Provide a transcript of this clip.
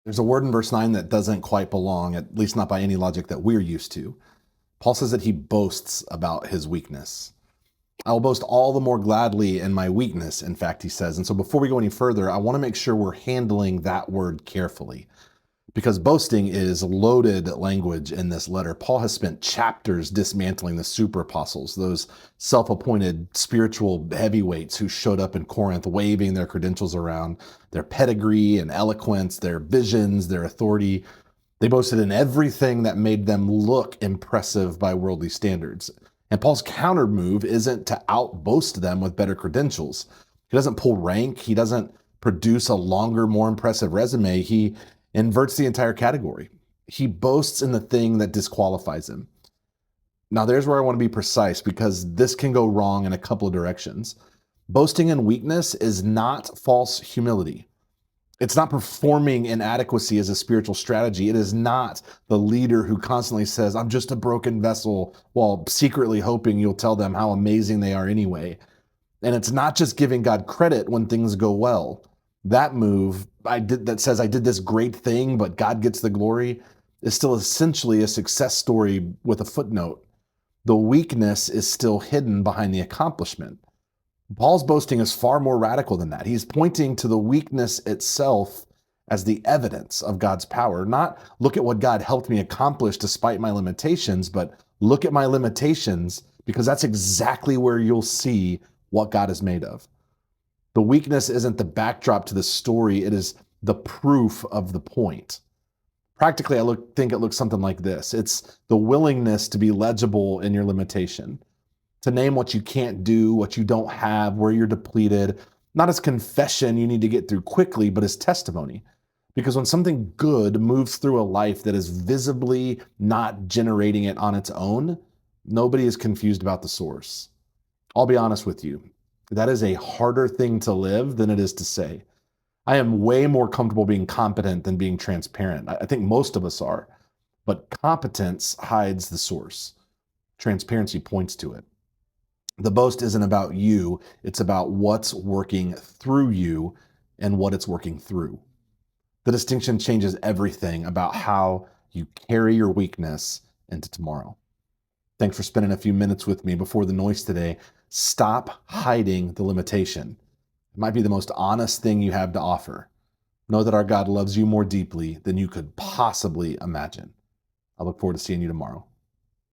There's a word in verse 9 that doesn't quite belong, at least not by any logic that we're used to. Paul says that he boasts about his weakness. I will boast all the more gladly in my weakness, in fact, he says. And so before we go any further, I want to make sure we're handling that word carefully, because boasting is loaded language in this letter. Paul has spent chapters dismantling the super apostles, those self-appointed spiritual heavyweights who showed up in Corinth waving their credentials around, their pedigree and eloquence, their visions, their authority. They boasted in everything that made them look impressive by worldly standards. And Paul's counter move isn't to outboast them with better credentials. He doesn't pull rank. He doesn't produce a longer, more impressive resume. He inverts the entire category. He boasts in the thing that disqualifies him. Now, there's where I want to be precise, because this can go wrong in a couple of directions. Boasting in weakness is not false humility. It's not performing inadequacy as a spiritual strategy. It is not the leader who constantly says, I'm just a broken vessel, while secretly hoping you'll tell them how amazing they are anyway. And it's not just giving God credit when things go well. That move that says I did this great thing, but God gets the glory, is still essentially a success story with a footnote. The weakness is still hidden behind the accomplishment. Paul's boasting is far more radical than that. He's pointing to the weakness itself as the evidence of God's power. Not look at what God helped me accomplish despite my limitations, but look at my limitations, because that's exactly where you'll see what God is made of. The weakness isn't the backdrop to the story. It is the proof of the point. Practically, I think it looks something like this. It's the willingness to be legible in your limitation, to name what you can't do, what you don't have, where you're depleted, not as confession you need to get through quickly, but as testimony. Because when something good moves through a life that is visibly not generating it on its own, nobody is confused about the source. I'll be honest with you. That is a harder thing to live than it is to say. I am way more comfortable being competent than being transparent. I think most of us are. But competence hides the source. Transparency points to it. The boast isn't about you. It's about what's working through you and what it's working through. The distinction changes everything about how you carry your weakness into tomorrow. Thanks for spending a few minutes with me before the noise today. Stop hiding the limitation. It might be the most honest thing you have to offer. Know that our God loves you more deeply than you could possibly imagine. I look forward to seeing you tomorrow.